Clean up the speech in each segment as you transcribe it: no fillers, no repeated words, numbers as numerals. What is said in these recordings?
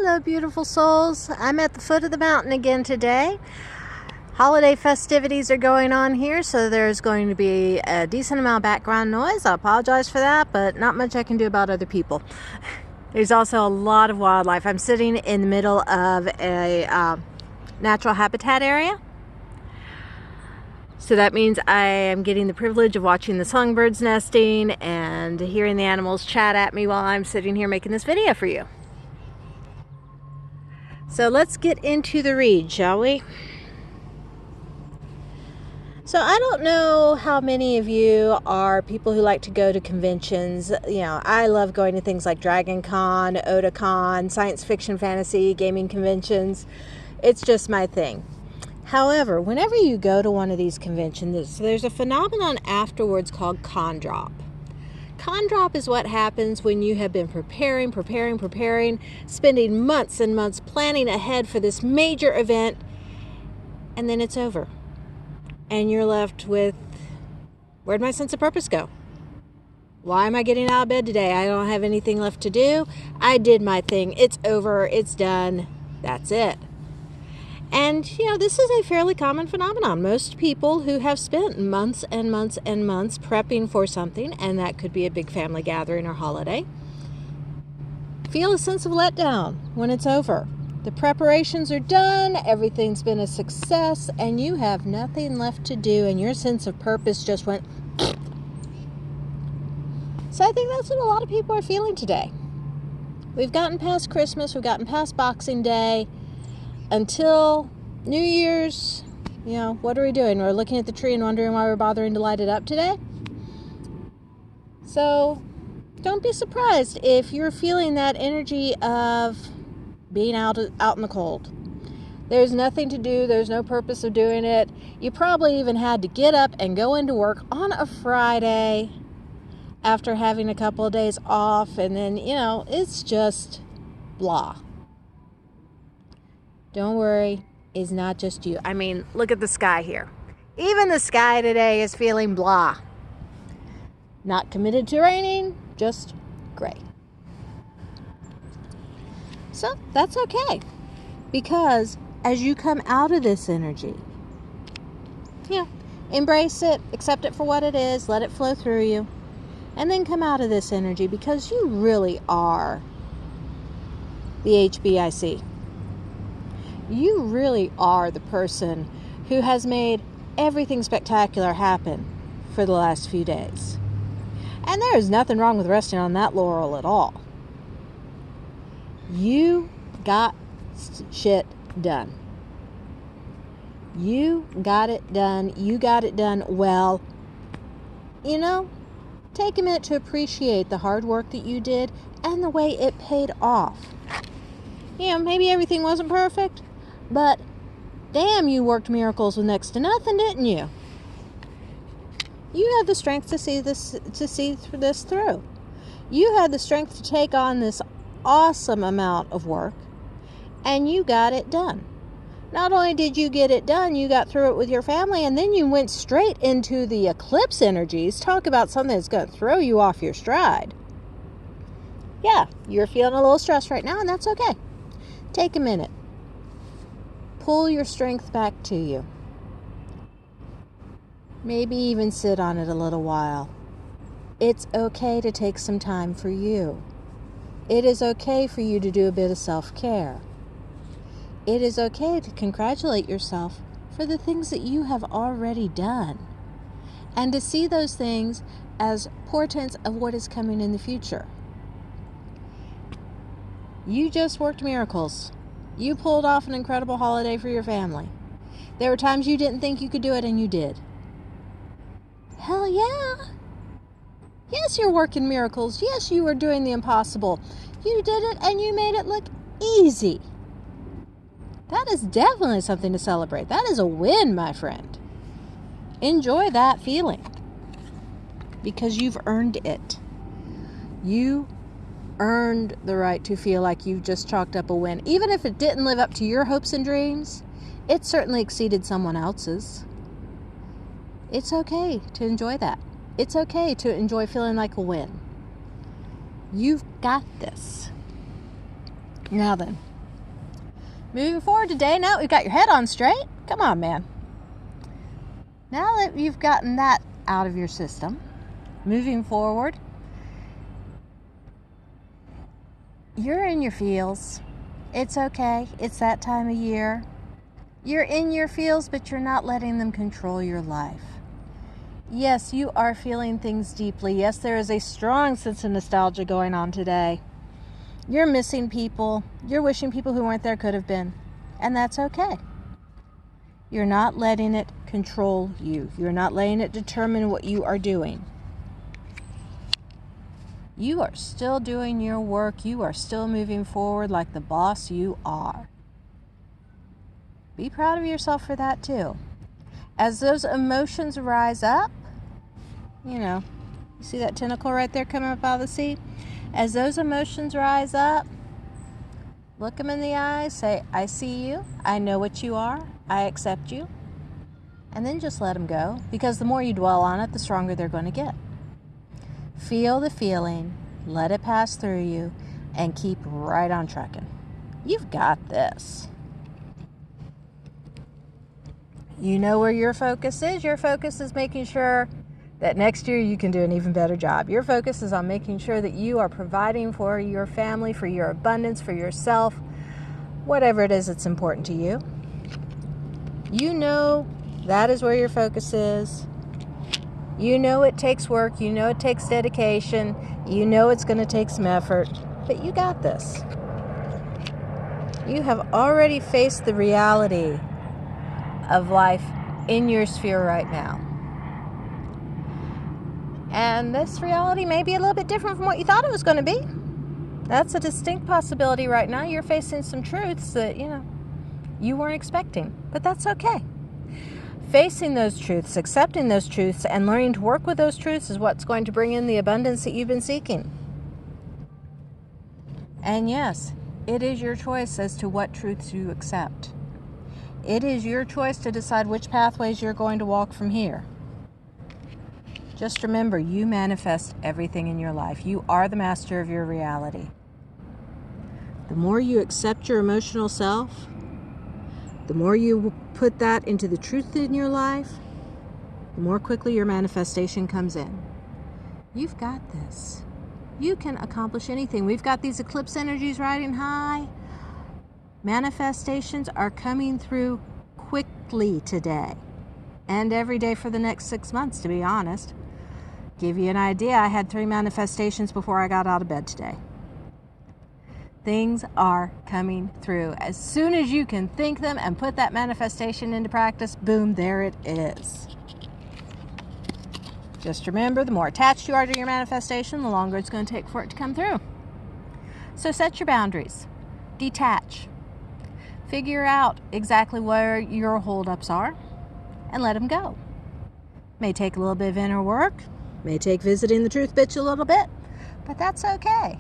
Hello, beautiful souls. I'm at the foot of the mountain again today. Holiday festivities are going on here, so there's going to be a decent amount of background noise. I apologize for that, but not much I can do about other people. There's also a lot of wildlife. I'm sitting in the middle of a natural habitat area. So that means I am getting the privilege of watching the songbirds nesting and hearing the animals chat at me while I'm sitting here making this video for you. So let's get into the read, shall we? So I don't know how many of you are people who like to go to conventions. You know, I love going to things like Dragon Con, Otakon, science fiction, fantasy, gaming conventions. It's just my thing. However, whenever you go to one of these conventions, there's a phenomenon afterwards called con drop. Con drop is what happens when you have been preparing, spending months and months planning ahead for this major event, and then it's over. And you're left with, where'd my sense of purpose go? Why am I getting out of bed today? I don't have anything left to do. I did my thing. It's over. It's done. That's it. And, you know, this is a fairly common phenomenon. Most people who have spent months and months and months prepping for something, and that could be a big family gathering or holiday, feel a sense of letdown when it's over. The preparations are done, everything's been a success, and you have nothing left to do, and your sense of purpose just went. So I think that's what a lot of people are feeling today. We've gotten past Christmas, we've gotten past Boxing Day. Until New Year's, you know, what are we doing? We're looking at the tree and wondering why we're bothering to light it up today. So don't be surprised if you're feeling that energy of being out in the cold. There's nothing to do. There's no purpose of doing it. You probably even had to get up and go into work on a Friday after having a couple of days off. And then, you know, it's just blah. Don't worry, it's not just you. I mean, look at the sky here. Even the sky today is feeling blah. Not committed to raining, just gray. So that's okay, because as you come out of this energy, embrace it, accept it for what it is, let it flow through you, and then come out of this energy, because you really are the HBIC. You really are the person who has made everything spectacular happen for the last few days. And there is nothing wrong with resting on that laurel at all. You got shit done. You got it done. You got it done well. You know, take a minute to appreciate the hard work that you did and the way it paid off. You know, maybe everything wasn't perfect, but damn, you worked miracles with next to nothing, didn't you? You had the strength to see this through. You had the strength to take on this awesome amount of work, and you got it done. Not only did you get it done, you got through it with your family, and then you went straight into the eclipse energies. Talk about something that's going to throw you off your stride. Yeah, you're feeling a little stressed right now, and that's okay. Take a minute. Pull your strength back to you. Maybe even sit on it a little while. It's okay to take some time for you. It is okay for you to do a bit of self-care. It is okay to congratulate yourself for the things that you have already done, and to see those things as portents of what is coming in the future. You just worked miracles. You pulled off an incredible holiday for your family. There were times you didn't think you could do it, and you did. Hell yeah. Yes, you're working miracles. Yes, you were doing the impossible. You did it, and you made it look easy. That is definitely something to celebrate. That is a win, my friend. Enjoy that feeling, because you've earned it. You earned the right to feel like you've just chalked up a win. Even if it didn't live up to your hopes and dreams, it certainly exceeded someone else's. It's okay to enjoy that. It's okay to enjoy feeling like a win. You've got this. Now then, Moving forward today, now that we've got your head on straight, come on, man. Now that you've gotten that out of your system, moving forward, you're in your feels. It's okay. It's that time of year. You're in your feels, but you're not letting them control your life. Yes, you are feeling things deeply. Yes, there is a strong sense of nostalgia going on today. You're missing people. You're wishing people who weren't there could have been. And that's okay. You're not letting it control you. You're not letting it determine what you are doing. You are still doing your work. You are still moving forward like the boss you are. Be proud of yourself for that too. As those emotions rise up, you see that tentacle right there coming up out of the sea? As those emotions rise up, look them in the eyes, say, I see you, I know what you are, I accept you, and then just let them go, because the more you dwell on it, the stronger they're going to get. Feel the feeling, let it pass through you, and keep right on trucking. You've got this. You know where your focus is. Your focus is making sure that next year you can do an even better job. Your focus is on making sure that you are providing for your family, for your abundance, for yourself, whatever it is that's important to you. You know that is where your focus is. You know it takes work. You know it takes dedication. You know it's going to take some effort, but you got this. You have already faced the reality of life in your sphere right now. And this reality may be a little bit different from what you thought it was going to be. That's a distinct possibility right now. You're facing some truths that, you weren't expecting. But that's okay. Facing those truths, accepting those truths, and learning to work with those truths is what's going to bring in the abundance that you've been seeking. And yes, it is your choice as to what truths you accept. It is your choice to decide which pathways you're going to walk from here. Just remember, you manifest everything in your life. You are the master of your reality. The more you accept your emotional self, the more you put that into the truth in your life, the more quickly your manifestation comes in. You've got this. You can accomplish anything. We've got these eclipse energies riding high. Manifestations are coming through quickly today and every day for the next 6 months, to be honest. Give you an idea, I had 3 manifestations before I got out of bed today. Things are coming through. As soon as you can think them and put that manifestation into practice, boom, there it is. Just remember, the more attached you are to your manifestation, the longer it's going to take for it to come through. So set your boundaries. Detach. Figure out exactly where your holdups are and let them go. May take a little bit of inner work. May take visiting the truth bitch a little bit, but that's okay.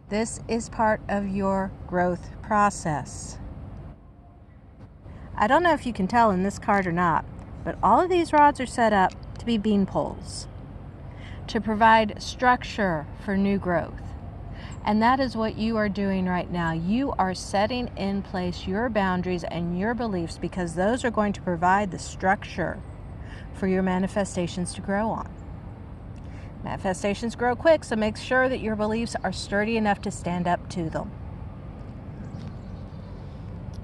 This is part of your growth process. I don't know if you can tell in this card or not, but all of these rods are set up to be bean poles, to provide structure for new growth. And that is what you are doing right now. You are setting in place your boundaries and your beliefs, because those are going to provide the structure for your manifestations to grow on. Manifestations grow quick, so make sure that your beliefs are sturdy enough to stand up to them.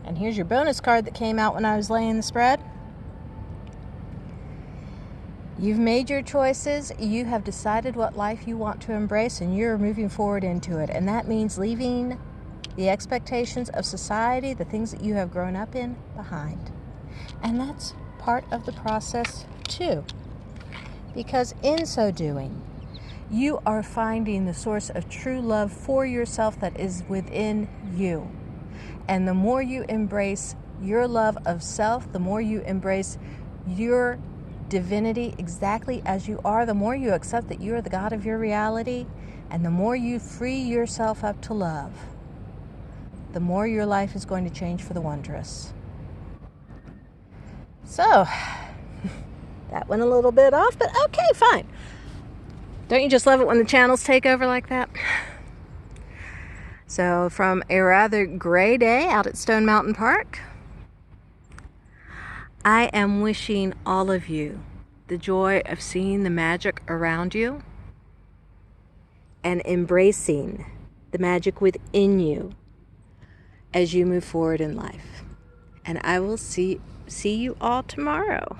And here's your bonus card that came out when I was laying the spread. You've made your choices. You have decided what life you want to embrace, and you're moving forward into it. And that means leaving the expectations of society, the things that you have grown up in, behind. And that's part of the process too. Because in so doing, you are finding the source of true love for yourself that is within you. And the more you embrace your love of self, the more you embrace your divinity exactly as you are, the more you accept that you are the God of your reality, and the more you free yourself up to love, the more your life is going to change for the wondrous. So, that went a little bit off, but okay, fine. Don't you just love it when the channels take over like that? So from a rather gray day out at Stone Mountain Park, I am wishing all of you the joy of seeing the magic around you and embracing the magic within you as you move forward in life. And I will see you all tomorrow.